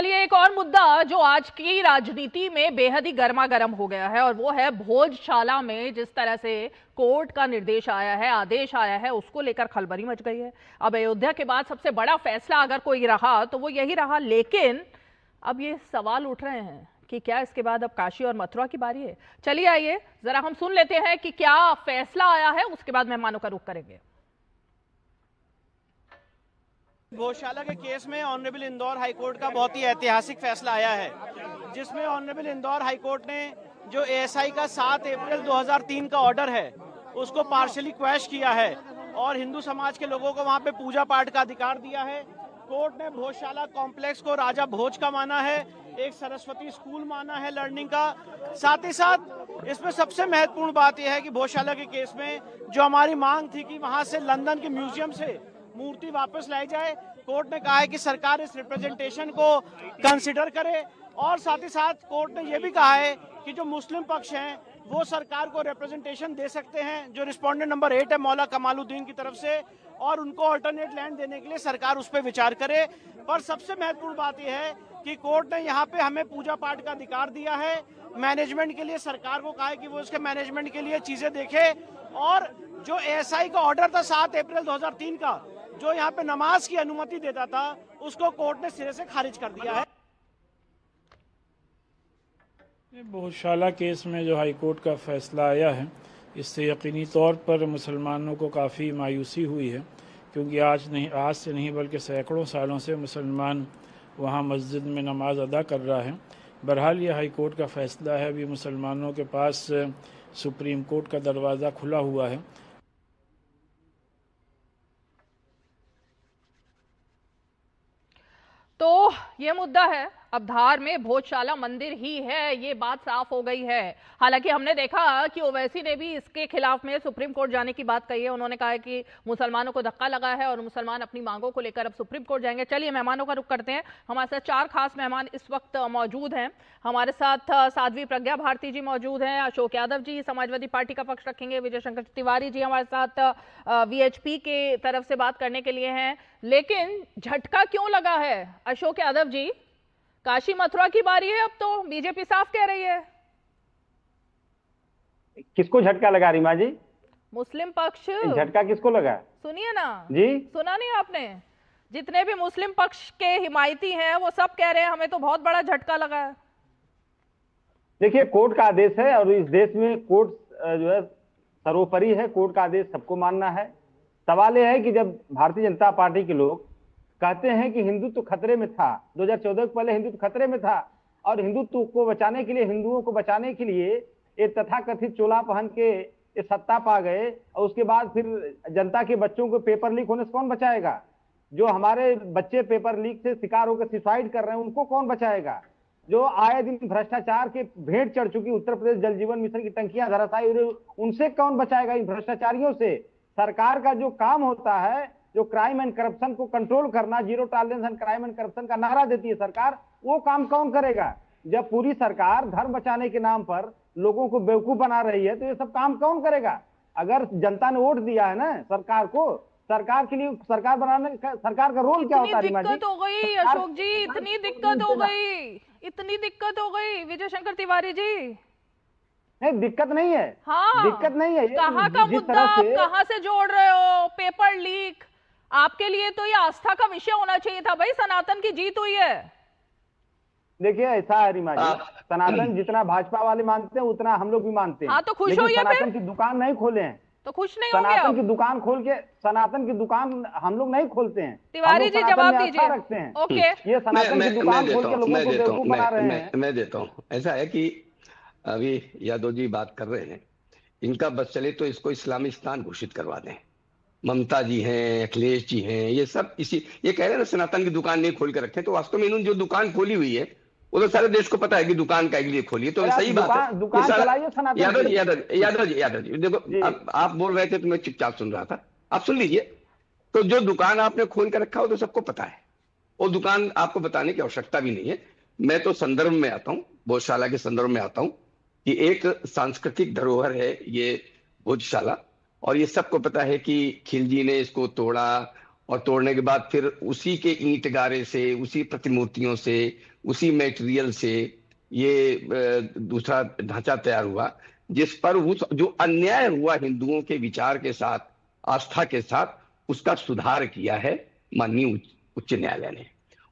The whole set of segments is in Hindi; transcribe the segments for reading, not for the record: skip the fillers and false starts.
चलिए, एक और मुद्दा जो आज की राजनीति में बेहद ही गर्मा गर्म हो गया है और वो है भोजशाला में जिस तरह से कोर्ट का निर्देश आया है, आदेश आया है, उसको लेकर खलबली मच गई है। अब अयोध्या के बाद सबसे बड़ा फैसला अगर कोई रहा तो वो यही रहा, लेकिन अब ये सवाल उठ रहे हैं कि क्या इसके बाद अब काशी और मथुरा की बारी है। चलिए आइए जरा हम सुन लेते हैं कि क्या फैसला आया है, उसके बाद मेहमानों का रुख करेंगे। भोजशाला के केस में ऑनरेबल इंदौर हाईकोर्ट का बहुत ही ऐतिहासिक फैसला आया है, जिसमें ऑनरेबल इंदौर हाईकोर्ट ने जो एएसआई का 7 अप्रैल 2003 का ऑर्डर है उसको पार्शियली क्वैश किया है और हिंदू समाज के लोगों को वहां पे पूजा पाठ का अधिकार दिया है। कोर्ट ने भोजशाला कॉम्प्लेक्स को राजा भोज का माना है, एक सरस्वती स्कूल माना है लर्निंग का। साथ ही साथ इसमें सबसे महत्वपूर्ण बात यह है कि भोजशाला के केस में जो हमारी मांग थी कि वहां से लंदन के म्यूजियम से मूर्ति वापस लाई जाए, कोर्ट ने कहा है कि सरकार इस रिप्रेजेंटेशन को कंसिडर करे। और साथ ही साथ कोर्ट ने यह भी कहा है कि जो मुस्लिम पक्ष हैं वो सरकार को रिप्रेजेंटेशन दे सकते हैं, जो रिस्पोंडेंट नंबर 8 है मौला कमालुद्दीन की तरफ से, और उनको अल्टरनेट लैंड देने के लिए सरकार उस पर विचार करे। पर सबसे महत्वपूर्ण बात यह है कि कोर्ट ने यहाँ पे हमें पूजा पाठ का अधिकार दिया है। मैनेजमेंट के लिए सरकार को कहा है कि वो उसके मैनेजमेंट के लिए चीजें देखे, और जो एएसआई का ऑर्डर था 7 अप्रैल 2003 का, जो यहाँ पे नमाज की अनुमति देता था, उसको कोर्ट ने सिरे से खारिज कर दिया है। भोजशाला केस में जो हाईकोर्ट का फैसला आया है, इससे यकीनी तौर पर मुसलमानों को काफ़ी मायूसी हुई है, क्योंकि आज से नहीं बल्कि सैकड़ों सालों से मुसलमान वहाँ मस्जिद में नमाज अदा कर रहा है। बहरहाल ये हाईकोर्ट का फैसला है, अभी मुसलमानों के पास सुप्रीम कोर्ट का दरवाज़ा खुला हुआ है। तो ये मुद्दा है, अब धार में भोजशाला मंदिर ही है, ये बात साफ हो गई है। हालांकि हमने देखा कि ओवैसी ने भी इसके खिलाफ में सुप्रीम कोर्ट जाने की बात कही है। उन्होंने कहा है कि मुसलमानों को धक्का लगा है और मुसलमान अपनी मांगों को लेकर अब सुप्रीम कोर्ट जाएंगे। चलिए मेहमानों का रुख करते हैं। हमारे साथ 4 खास मेहमान इस वक्त मौजूद हैं। हमारे साथ साध्वी प्रज्ञा भारती जी मौजूद हैं, अशोक यादव जी समाजवादी पार्टी का पक्ष रखेंगे, विजय शंकर तिवारी जी हमारे साथ वीएचपी के तरफ से बात करने के लिए हैं। लेकिन झटका क्यों लगा है अशोक यादव जी? काशी मथुरा की बारी है, अब तो बीजेपी साफ कह रही है। किसको झटका लगा रीमा जी? मुस्लिम पक्ष। झटका किसको लगा? सुनिए ना जी, सुना नहीं आपने? जितने भी मुस्लिम पक्ष के हिमायती हैं वो सब कह रहे हैं हमें तो बहुत बड़ा झटका लगा है। देखिए कोर्ट का आदेश है और इस देश में कोर्ट जो है सर्वोपरि है, कोर्ट का आदेश सबको मानना है। सवाल यह है कि जब भारतीय जनता पार्टी के लोग कहते हैं कि हिंदुत्व खतरे में था, 2014 के पहले हिंदुत्व खतरे में था और हिंदुत्व को बचाने के लिए, हिंदुओं को बचाने के लिए एक तथाकथित चोला पहन के ये सत्ता पा गए, और उसके बाद फिर जनता के बच्चों को पेपर लीक होने से कौन बचाएगा? जो हमारे बच्चे पेपर लीक से शिकार होकर सुसाइड कर रहे हैं उनको कौन बचाएगा? जो आए दिन भ्रष्टाचार के भेंट चढ़ चुकी उत्तर प्रदेश जल जीवन मिशन की टंकियां धराशायी, उनसे कौन बचाएगा? इन भ्रष्टाचारियों से। सरकार का जो काम होता है, जो क्राइम एंड करप्शन को कंट्रोल करना, zero tolerance and crime and corruption का नारा देती है सरकार, वो काम कौन करेगा? जब पूरी सरकार धर्म बचाने के नाम पर लोगों को बेवकूफ बना रही है तो ये सब काम कौन करेगा? अगर जनता ने वोट दिया है ना सरकार को, सरकार के लिए सरकार बनाने का सरकार का रोल क्या होता है? दिक्कत हो गई अशोक जी, इतनी दिक्कत हो गई, इतनी दिक्कत हो गई विजय शंकर तिवारी जी। नहीं, दिक्कत नहीं है। हाँ, दिक्कत नहीं है। कहाँ का मुद्दा आप कहाँ से जोड़ रहे हो? पेपर लीक आपके लिए तो ये आस्था का विषय होना चाहिए था भाई, सनातन की जीत हुई है। देखिए ऐसा है रीमा जी, सनातन जितना भाजपा वाले मानते हैं उतना हम लोग भी मानते हैं। हाँ तो खुश होइए, सनातन की दुकान नहीं खोले हैं तो खुश नहीं होंगे? सनातन की दुकान खोल के, सनातन की दुकान हम लोग नहीं खोलते हैं। तिवारी जी जवाब दीजिए। रखते हैं। ओके, ये सनातन की दुकान खोल के लोगों को बेवकूफ बना रहे हैं। मैं देता हूँ। ऐसा है कि अभी यादव जी बात कर रहे हैं, इनका बस चले तो इसको इस्लामिस्तान घोषित करवा दें। ममता जी हैं, अखिलेश जी हैं, ये सब इसी ये कह रहे हैं ना सनातन की दुकान नहीं खोल के रखें, तो वास्तव में इन्होंने जो दुकान खोली हुई है वो तो सारे देश को पता है कि दुकान का लिए खोली है, तो सही बात है। दुकान चलाइए सनातन। यादव जी देखो, आप बोल रहे थे तो मैं चुपचाप सुन रहा था, आप सुन लीजिए। तो जो दुकान आपने खोल कर रखा हो तो सबको पता है, वो दुकान आपको बताने की आवश्यकता भी नहीं है। मैं तो संदर्भ में आता हूँ, भोजशाला के संदर्भ में आता हूँ कि एक सांस्कृतिक धरोहर है ये भोजशाला, और ये सबको पता है कि खिलजी ने इसको तोड़ा और तोड़ने के बाद फिर उसी के ईंट गारे से, उसी प्रतिमूर्तियों से, उसी मटेरियल से ये दूसरा ढांचा तैयार हुआ, जिस पर उस जो अन्याय हुआ हिंदुओं के विचार के साथ, आस्था के साथ, उसका सुधार किया है माननीय उच्च न्यायालय ने।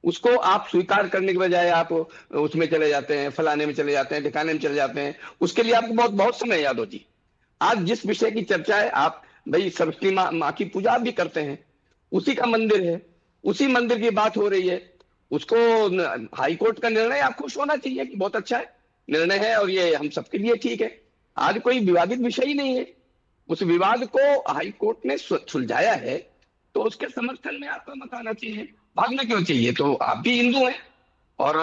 उसको आप स्वीकार करने के बजाय आप उसमें चले जाते हैं, फलाने में चले जाते हैं, ठिकाने में चले जाते हैं। उसके लिए आपको बहुत बहुत समय यादव जी। आज जिस विषय की चर्चा है, आप भाई सरस्वती माँ की पूजा आप भी करते हैं, उसी का मंदिर है, उसी मंदिर की बात हो रही है। उसको हाई कोर्ट का निर्णय आप खुश होना चाहिए कि बहुत अच्छा है निर्णय है और ये हम सबके लिए ठीक है। आज कोई विवादित विषय ही नहीं है, उस विवाद को हाई कोर्ट ने सुलझाया है, तो उसके समर्थन में आपका मत आना चाहिए। भागना क्यों चाहिए? तो आप भी हिंदू हैं और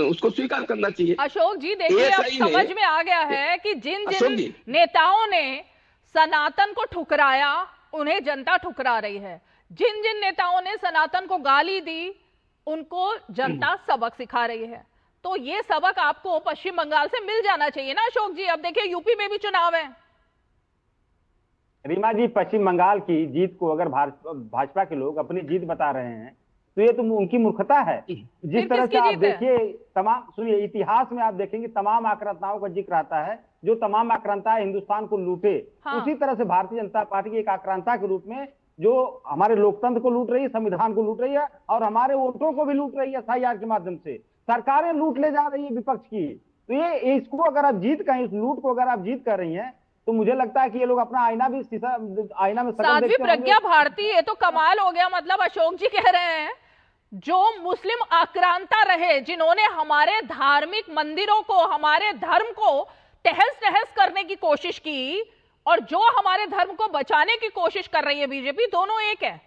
उसको स्वीकार करना चाहिए। अशोक जी देखिए, अब समझ में आ गया है कि जिन जिन नेताओं ने सनातन को ठुकराया उन्हें जनता ठुकरा रही है, जिन जिन नेताओं ने सनातन को गाली दी उनको जनता सबक सिखा रही है। तो ये सबक आपको पश्चिम बंगाल से मिल जाना चाहिए ना अशोक जी। अब देखिए यूपी में भी चुनाव है। रीमा जी, पश्चिम बंगाल की जीत को अगर भाजपा के लोग अपनी जीत बता रहे हैं तो ये तो उनकी मूर्खता है। जिस तरह से आप देखिए, तमाम सुनिए, इतिहास में आप देखेंगे तमाम आक्रांताओं का जिक्र आता है, जो तमाम आक्रांताएं हिंदुस्तान को लूटे। हाँ। उसी तरह से भारतीय जनता पार्टी की एक आक्रांता के रूप में जो हमारे लोकतंत्र को लूट रही है, संविधान को लूट रही है और हमारे वोटों को भी लूट रही है। SIR के माध्यम से सरकारें लूट ले जा रही है विपक्ष की। तो ये इसको अगर आप जीत कहें, इस लूट को अगर आप जीत कर रही हैं, तो मुझे लगता है कि ये लोग अपना आईना में साध्वी प्रज्ञा भारती, ये तो कमाल हो गया। मतलब अशोक जी कह रहे हैं जो मुस्लिम आक्रांता रहे, जिन्होंने हमारे धार्मिक मंदिरों को, हमारे धर्म को तहस नहस करने की कोशिश की, और जो हमारे धर्म को बचाने की कोशिश कर रही है बीजेपी, दोनों एक है।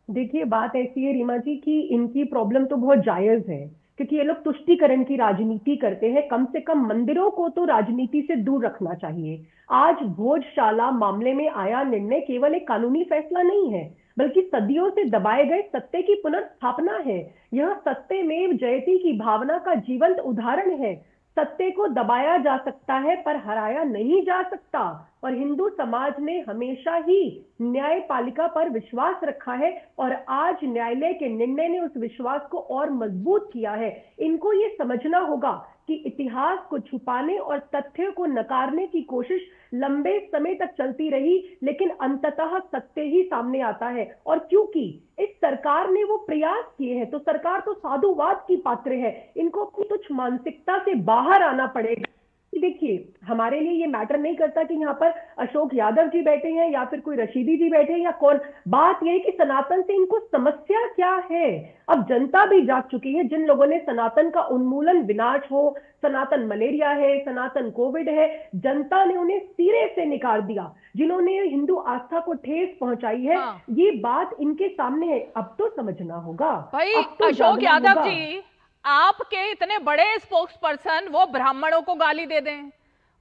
देखिए बात ऐसी है रीमा जी कि इनकी प्रॉब्लम तो बहुत जायज है, क्योंकि ये लोग तुष्टीकरण की राजनीति करते हैं। कम से कम मंदिरों को तो राजनीति से दूर रखना चाहिए। आज भोजशाला मामले में आया निर्णय केवल एक कानूनी फैसला नहीं है, बल्कि सदियों से दबाए गए सत्य की पुनर्स्थापना है। यह सत्यमेव जयते की भावना का जीवंत उदाहरण है। सत्य को दबाया जा सकता है पर हराया नहीं जा सकता। और हिंदू समाज ने हमेशा ही न्यायपालिका पर विश्वास रखा है और आज न्यायालय के निर्णय ने उस विश्वास को और मजबूत किया है। इनको ये समझना होगा कि इतिहास को छुपाने और तथ्य को नकारने की कोशिश लंबे समय तक चलती रही, लेकिन अंततः सत्य ही सामने आता है। और क्योंकि इस सरकार ने वो प्रयास किए हैं, तो सरकार तो साधुवाद की पात्र है। इनको अपनी तुच्छ मानसिकता से बाहर आना पड़ेगा। देखिए, हमारे लिए ये मैटर नहीं करता कि यहाँ पर अशोक यादव जी बैठे हैं या फिर कोई रशीदी जी बैठे हैं या कौन। बात यह है कि सनातन से इनको समस्या क्या है। अब जनता भी जाग चुकी है। जिन लोगों ने सनातन का उन्मूलन, विनाश हो, सनातन मलेरिया है, सनातन कोविड है, जनता ने उन्हें सिरे से निकाल दिया। जिन्होंने हिंदू आस्था को ठेस पहुंचाई है, हाँ। ये बात इनके सामने है। अब तो समझना होगा भाई। अशोक यादव जी, आपके इतने बड़े स्पोक्स पर्सन वो ब्राह्मणों को गाली दे दें,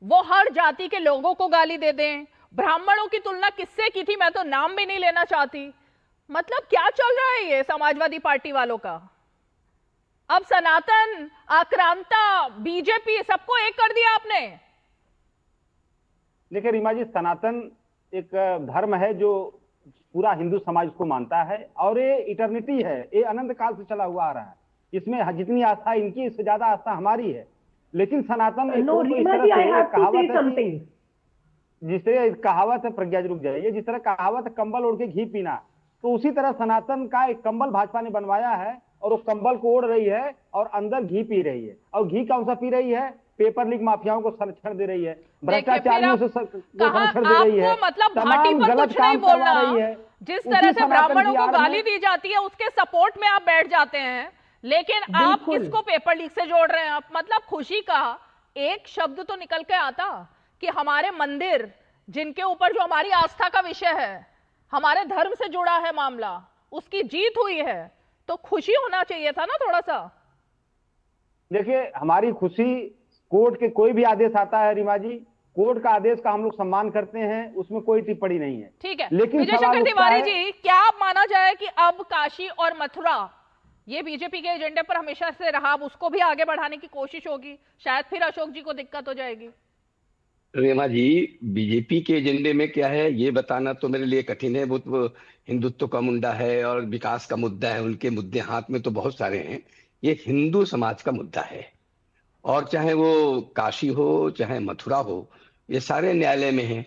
वो हर जाति के लोगों को गाली दे दें। ब्राह्मणों की तुलना किससे की थी मैं तो नाम भी नहीं लेना चाहती। मतलब क्या चल रहा है ये समाजवादी पार्टी वालों का। अब सनातन, आक्रांता, बीजेपी, सबको एक कर दिया आपने। देखिए रीमा जी, सनातन एक धर्म है जो पूरा हिंदू समाज को मानता है और ये इटर्निटी है, ये अनंत काल से चला हुआ आ रहा है। इसमें जितनी आस्था इनकी, इससे ज्यादा आस्था हमारी है। लेकिन सनातन जिस तरह कहावत है, प्रज्ञा जी रुक जाइए, जिस तरह कहावत है कंबल ओढ़ के घी पीना, तो उसी तरह सनातन का एक कंबल भाजपा ने बनवाया है और वो कंबल को ओढ़ रही है और अंदर घी पी रही है। और घी कौन सा पी रही है? पेपर लीक माफियाओं को संरक्षण दे रही है, भ्रष्टाचारियों से संरक्षण दे रही है, मतलब घाटी पर कुछ नहीं बोलना है। जिस तरह से ब्राह्मणों को गाली दी जाती है उसके सपोर्ट में आप बैठ जाते हैं, लेकिन आप किसको पेपर लीक से जोड़ रहे हैं? आप मतलब खुशी का एक शब्द तो निकल के आता कि हमारे मंदिर, जिनके ऊपर जो हमारी आस्था का विषय है, हमारे धर्म से जुड़ा है मामला, उसकी जीत हुई है, तो खुशी होना चाहिए था ना थोड़ा सा। देखिए, हमारी खुशी, कोर्ट के कोई भी आदेश आता है रीमा जी, कोर्ट का आदेश का हम लोग सम्मान करते हैं, उसमें कोई टिप्पणी नहीं है। ठीक है, लेकिन विजय शंकर तिवारी जी, क्या माना जाए कि अब काशी और मथुरा ये बीजेपी के एजेंडे पर हमेशा से रहा, अब उसको भी आगे बढ़ाने की कोशिश होगी, शायद फिर अशोक जी को दिक्कत हो जाएगी? रेमा जी, बीजेपी के एजेंडे में क्या है ये बताना तो मेरे लिए कठिन है। वो हिंदुत्व का मुद्दा है और विकास का मुद्दा है, उनके मुद्दे हाथ में तो बहुत सारे हैं। ये हिंदू समाज का मुद्दा है, और चाहे वो काशी हो चाहे मथुरा हो, ये सारे न्यायालय में हैं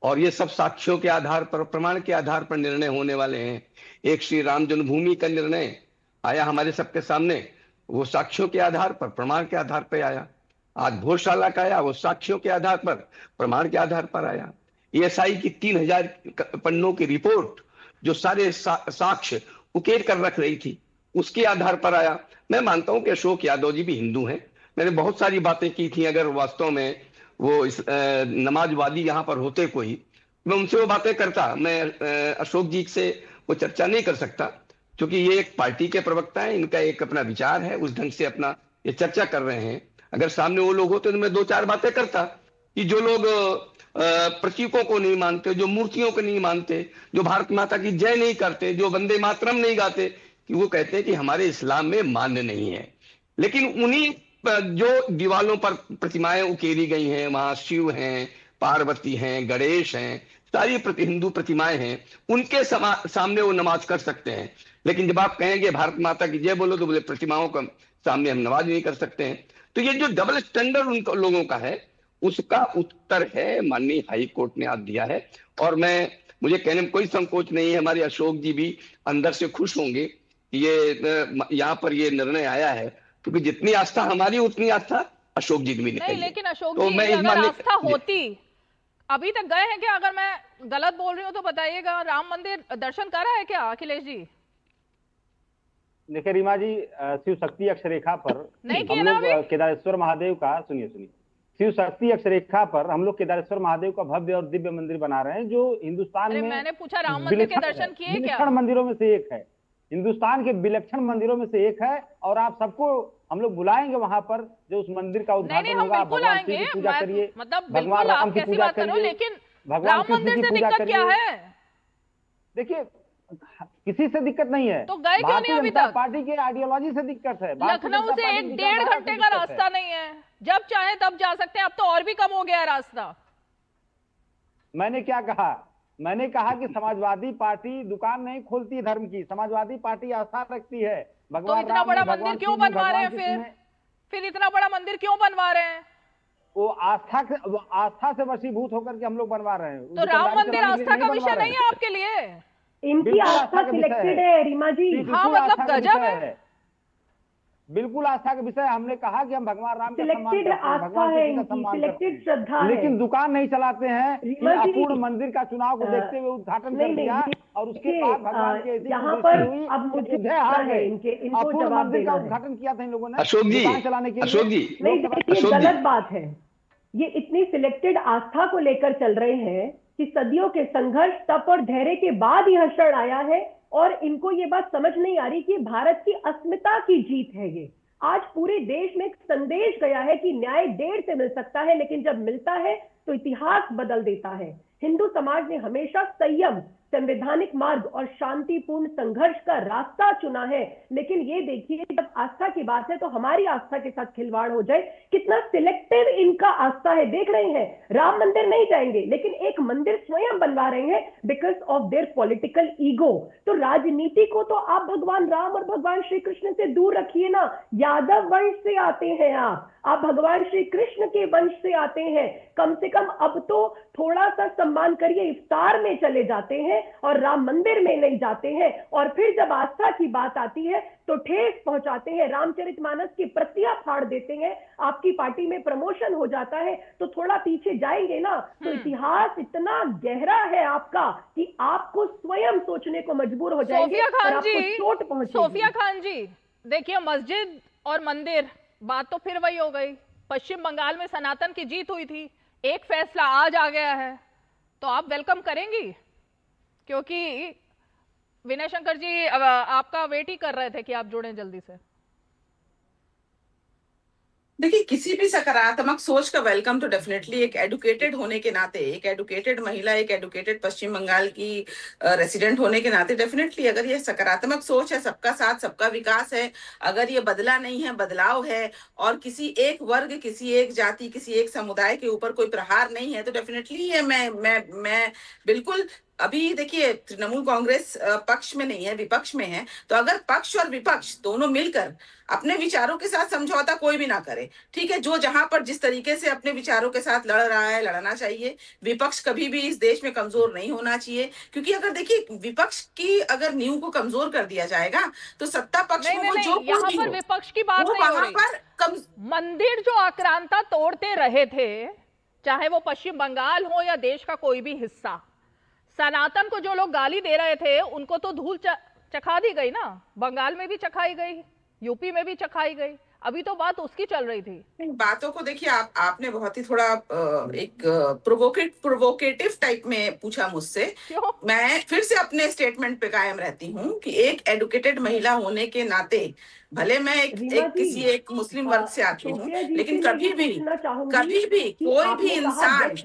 और ये सब साक्ष्यों के आधार पर, प्रमाण के आधार पर निर्णय होने वाले हैं। एक श्री राम जन्मभूमि का निर्णय आया हमारे सबके सामने, वो साक्ष्यों के आधार पर, प्रमाण के आधार पर आया। आज भोजशाला का आया, वो साक्ष्यों के आधार पर, प्रमाण के आधार पर आया। एएसआई की 3000 पन्नों की रिपोर्ट जो सारे साक्ष्य उकेर कर रख रही थी, उसके आधार पर आया। मैं मानता हूं कि अशोक यादव जी भी हिंदू हैं। मैंने बहुत सारी बातें की थी, अगर वास्तव में वो नमाजवादी यहाँ पर होते कोई, मैं उनसे वो बातें करता। मैं अशोक जी से वो चर्चा नहीं कर सकता, क्योंकि ये एक पार्टी के प्रवक्ता है, इनका एक अपना विचार है, उस ढंग से अपना ये चर्चा कर रहे हैं। अगर सामने वो लोग होते तो मैं 2-4 बातें करता कि जो लोग प्रतीकों को नहीं मानते, जो मूर्तियों को नहीं मानते, जो भारत माता की जय नहीं करते, जो वंदे मातरम नहीं गाते, कि वो कहते हैं कि हमारे इस्लाम में मान्य नहीं है। लेकिन उन्हीं जो दीवालों पर प्रतिमाएं उकेरी गई हैं, वहां शिव हैं, पार्वती हैं, गणेश हैं, सारी हिंदू प्रतिमाएं हैं, उनके सामने वो नमाज कर सकते हैं। लेकिन जब आप कहेंगे भारत माता की जय बोलो, तो बोले प्रतिमाओं का सामने हम नमाज नहीं कर सकते हैं। तो ये जो डबल स्टैंडर्ड उन लोगों का है, उसका उत्तर है माननीय हाई कोर्ट ने आज दिया है। और मुझे कहने में कोई संकोच नहीं है, हमारे अशोक जी भी अंदर से खुश होंगे कि ये यहाँ पर ये निर्णय आया है, क्योंकि जितनी आस्था हमारी उतनी आस्था अशोक जी की भी नहीं। लेकिन अशोक तो जी, मैं अगर आस्था होती, अभी तक गए हैं क्या? अगर मैं गलत बोल रही हूँ तो बताइएगा। राम मंदिर दर्शन कर रहा है क्या अखिलेश जी? देखिए रीमा जी, शिव शक्ति अक्षरेखा पर नहीं किया हम ना लोग अभी? केदारेश्वर महादेव का, सुनिए शिव शक्ति अक्षरेखा पर हम लोग केदारेश्वर महादेव का भव्य और दिव्य मंदिर बना रहे हैं, जो हिंदुस्तान में, मैंने पूछा राम मंदिर के दर्शन किए क्या? विलक्षण मंदिरों में से एक है, हिंदुस्तान के विलक्षण मंदिरों में से एक है। और आप सबको हम लोग बुलाएंगे वहां पर, जो उस मंदिर का उद्घाटन होगा। हम बिल्कुल आएंगे, पूजा करिए, मतलब भगवान राम की पूजा करिए, लेकिन भगवान राम मंदिर से दिक्कत क्या है? देखिए, किसी से दिक्कत नहीं है, तो गए क्यों नहीं अभी तक? पार्टी के आइडियोलॉजी से दिक्कत है। लखनऊ से 1-1.5 घंटे का रास्ता नहीं है, जब चाहे तब जा सकते हैं। अब तो और भी कम हो गया है रास्ता। मैंने क्या कहा? मैंने कहा कि समाजवादी पार्टी दुकान नहीं खोलती धर्म की, समाजवादी पार्टी आस्था रखती है। तो इतना बड़ा मंदिर क्यों बनवा रहे हैं फिर इतना बड़ा मंदिर क्यों बनवा रहे हैं? वो आस्था से वशीभूत होकर के हम लोग बनवा रहे हैं। तो राम मंदिर आस्था का विषय नहीं है आपके लिए? इनकी आस्था सिलेक्टेड है रीमा जी। हाँ, मतलब गजब है। बिल्कुल आस्था का विषय। हमने कहा कि हम भगवान राम का सिलेक्टेड आस्था है इनकी, सिलेक्टेड श्रद्धा है, लेकिन दुकान नहीं चलाते हैं। अपूर्ण मंदिर का चुनाव को देखते हुए उद्घाटन कर दिया, और उसके बाद भगवान के यहाँ पर अब मुझे है इनको जवाब मंदिर का देना है। उद्घाटन किया था इन लोगों ने अशोक जी, चलाने के अशोक जी, नहीं, ये गलत बात है। ये इतनी सिलेक्टेड आस्था को लेकर चल रहे हैं कि सदियों के संघर्ष, तप और धैर्य के बाद यह क्षण आया है, और इनको ये बात समझ नहीं आ रही कि भारत की अस्मिता की जीत है ये। आज पूरे देश में एक संदेश गया है कि न्याय देर से मिल सकता है, लेकिन जब मिलता है तो इतिहास बदल देता है। हिंदू समाज ने हमेशा संयम, संवैधानिक मार्ग और शांतिपूर्ण संघर्ष का रास्ता चुना है। लेकिन ये देखिए, जब आस्था की बात है तो हमारी आस्था के साथ खिलवाड़ हो जाए। कितना सिलेक्टिव इनका आस्था है, देख रहे हैं। राम मंदिर नहीं जाएंगे, लेकिन एक मंदिर स्वयं बनवा रहे हैं because of their political ego. तो राजनीति को तो आप भगवान राम और भगवान श्री कृष्ण से दूर रखिए ना। यादव वंश से आते हैं आप भगवान श्री कृष्ण के वंश से आते हैं। कम से कम अब तो थोड़ा सा सम्मान करिए। इफ्तार में चले जाते हैं और राम मंदिर में नहीं जाते हैं, और फिर जब आस्था की बात आती है तो ठेस पहुंचाते हैं, रामचरितमानस की प्रतियां फाड़ देते हैं। आपकी पार्टी में प्रमोशन हो जाता है तो थोड़ा पीछे जाएंगे ना। तो इतिहास इतना गहरा है आपका कि आपको स्वयं सोचने को मजबूर हो जाएंगे और आपको चोट पहुंचेगी। सोफिया खान जी, देखिए, मस्जिद और मंदिर, बात तो फिर वही हो गई। पश्चिम बंगाल में सनातन की जीत हुई थी, एक फैसला आज आ गया है, तो आप वेलकम करेंगी? क्योंकि विनय शंकर जी आपका वेट ही कर रहे थे कि आप जुड़ें जल्दी से। देखिए, किसी भी सकारात्मक सोच का वेलकम तो डेफिनेटली, एक एडुकेटेड होने के नाते, एक एडुकेटेड महिला, एक एडुकेटेड पश्चिम बंगाल की रेसिडेंट होने के नाते डेफिनेटली अगर ये सकारात्मक सोच है, सबका साथ सबका विकास है, अगर ये बदला नहीं है, बदलाव है, और किसी एक वर्ग, किसी एक जाति, किसी एक समुदाय के ऊपर कोई प्रहार नहीं है, तो डेफिनेटली ये मैं बिल्कुल अभी देखिए तृणमूल कांग्रेस पक्ष में नहीं है, विपक्ष में है। तो अगर पक्ष और विपक्ष दोनों मिलकर अपने विचारों के साथ समझौता कोई भी ना करे, ठीक है, जो जहां पर जिस तरीके से अपने विचारों के साथ लड़ रहा है लड़ना चाहिए। विपक्ष कभी भी इस देश में कमजोर नहीं होना चाहिए, क्योंकि अगर देखिए विपक्ष की अगर नींव को कमजोर कर दिया जाएगा तो सत्ता पक्ष नहीं में नहीं वो जो नहीं, कोई यहाँ भी पर हो, विपक्ष की बात वो नहीं हो वहां रही। पर मंदिर जो आक्रांता तोड़ते रहे थे, चाहे वो पश्चिम बंगाल हो या देश का कोई भी हिस्सा, सनातन को जो लोग गाली दे रहे थे उनको तो धूल चखा दी गई ना। बंगाल में भी चखाई गई, यूपी में भी चखाई गई, अभी तो बात उसकी चल रही थी। बातों को देखिए, आपने बहुत ही थोड़ा एक प्रोवोकेटिव टाइप में पूछा मुझसे। क्यों? मैं फिर से अपने स्टेटमेंट पे कायम रहती हूँ कि एक एडुकेटेड महिला होने के नाते, भले मैं किसी एक मुस्लिम वर्ग से आती हूँ, लेकिन कभी भी कोई भी इंसान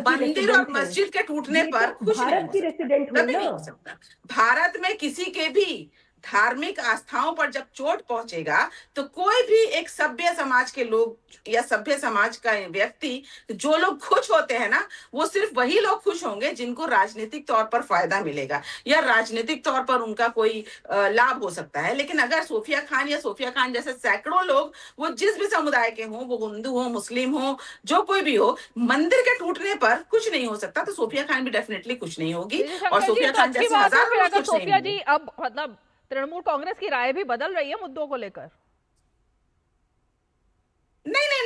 मंदिर और मस्जिद के टूटने पर खुश नहीं हो सकता, कभी नहीं हो सकता। भारत में किसी के भी धार्मिक आस्थाओं पर जब चोट पहुंचेगा तो कोई भी एक सभ्य समाज के लोग या सभ्य समाज का व्यक्ति, जो लोग खुश होते हैं ना, वो सिर्फ वही लोग खुश होंगे जिनको राजनीतिक तौर पर फायदा मिलेगा या राजनीतिक तौर पर उनका कोई लाभ हो सकता है। लेकिन अगर सोफिया खान जैसे सैकड़ों लोग, वो जिस भी समुदाय के हों, वो हिंदू हो, मुस्लिम हो, जो कोई भी हो, मंदिर के टूटने पर कुछ नहीं हो सकता, तो सोफिया खान भी डेफिनेटली कुछ नहीं होगी। और सोफिया खान जैसे हजारों लोग कुछ नहीं सोफिया जी, अब मतलब तृणमूल कांग्रेस की राय भी बदल रही है मुद्दों को लेकर।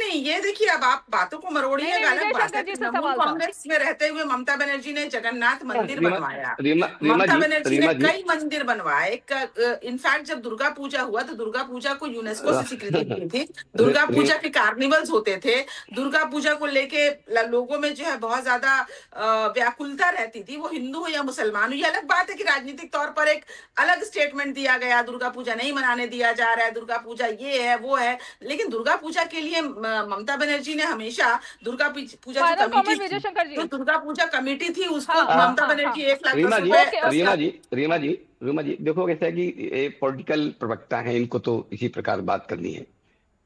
नहीं, ये देखिए, अब आप बातों को मरोड़िएगा। अलग बात है, तृणमूल कांग्रेस में रहते हुए ममता बनर्जी ने जगन्नाथ मंदिर बनवाया, ममता बनर्जी ने कई मंदिर बनवाए। इनफैक्ट जब दुर्गा पूजा हुआ तो दुर्गा पूजा को यूनेस्को से स्वीकृति दी थी। दुर्गा पूजा के कार्निवल्स होते थे, दुर्गा पूजा को लेके लोगों में जो है बहुत ज्यादा व्याकुलता रहती थी, वो हिंदू हो या मुसलमान हो। ये अलग बात है कि राजनीतिक तौर पर एक अलग स्टेटमेंट दिया गया, दुर्गा पूजा नहीं मनाने दिया जा रहा है, दुर्गा पूजा ये है वो है। लेकिन दुर्गा पूजा के लिए ममता बनर्जी ने हमेशा दुर्गा पूजा जो कमेटी थी, जो दुर्गा पूजा कमेटी थी, उसको ममता बनर्जी 1 लाख रीमा जी देखो, कैसा है कि ये पॉलिटिकल प्रवक्ता हैं, इनको तो इसी प्रकार बात करनी है।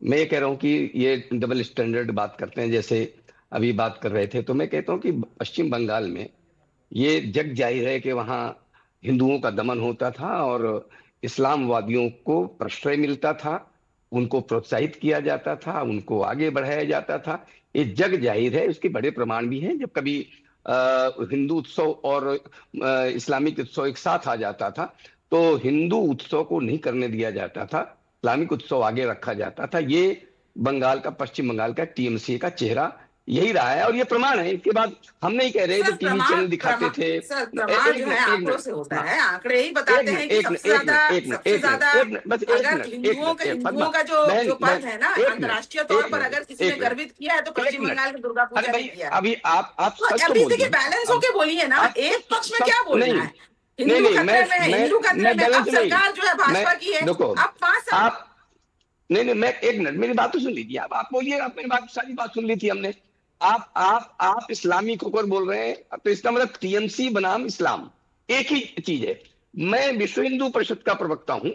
मैं ये कह रहा हूँ कि ये डबल स्टैंडर्ड बात करते हैं। जैसे अभी बात कर रहे थे, तो मैं कहता हूँ कि पश्चिम बंगाल में ये जग जाहिर है कि वहाँ हिंदुओं का दमन होता था और इस्लामवादियों को प्रश्रय मिलता था, उनको प्रोत्साहित किया जाता था, उनको आगे बढ़ाया जाता था। ये जग जाहिर है, उसके बड़े प्रमाण भी हैं। जब कभी हिंदू उत्सव और इस्लामिक उत्सव एक साथ आ जाता था तो हिंदू उत्सव को नहीं करने दिया जाता था, इस्लामिक उत्सव आगे रखा जाता था। ये बंगाल का, पश्चिम बंगाल का टीएमसी का चेहरा यही रहा है और ये प्रमाण है। इसके बाद हम नहीं कह रहे, जो टीवी चैनल दिखाते थे, प्रमाण जो है आंकड़ों से होता है। आंकड़े ही बताते हैं कि सबसे ज्यादा अगर हिंदुओं का जो पद है ना अंतर्राष्ट्रीय तौर पर, अगर किसी ने गर्वित किया है तो पश्चिम बंगाल की दुर्गा पूजा ने किया। अभी आप अभी देखिए, बैलेंस होके बोलिए ना, एक पक्ष में क्या बोलना है। हिंदू खतरे में है, हिंदू खतरे में। अब सरकार जो है भाजपा की है, अब 5 साल। नहीं, मैं एक मिनट, मेरी बात तो सुन लीजिए। आप बोलिए, आप मेरी बात, सारी बात सुन ली थी हमने। आप इस्लामिक होकर बोल रहे हैं, तो इसका मतलब टीएमसी बनाम इस्लाम एक ही चीज है। मैं विश्व हिंदू परिषद का प्रवक्ता हूं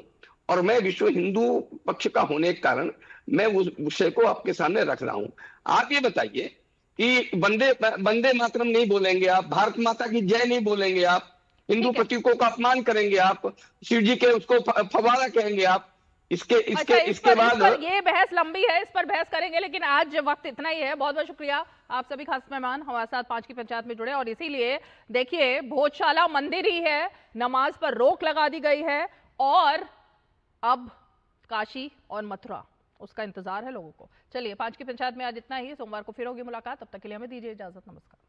और मैं विश्व हिंदू पक्ष का होने के कारण मैं उस विषय को आपके सामने रख रहा हूं। आप ये बताइए कि वंदे मातरम नहीं बोलेंगे आप, भारत माता की जय नहीं बोलेंगे आप, हिंदू प्रतीकों का अपमान करेंगे आप, शिव जी के उसको फवारा कहेंगे आप। इसके बाद ये बहस लंबी है, इस पर बहस करेंगे, लेकिन आज वक्त इतना ही है। बहुत बहुत शुक्रिया आप सभी खास मेहमान हमारे साथ 5 की पंचायत में जुड़े। और इसीलिए देखिए, भोजशाला मंदिर ही है, नमाज पर रोक लगा दी गई है और अब काशी और मथुरा, उसका इंतजार है लोगों को। चलिए, 5 की पंचायत में आज इतना ही। सोमवार को फिर होगी मुलाकात, तब तक के लिए हमें दीजिए इजाजत। नमस्कार।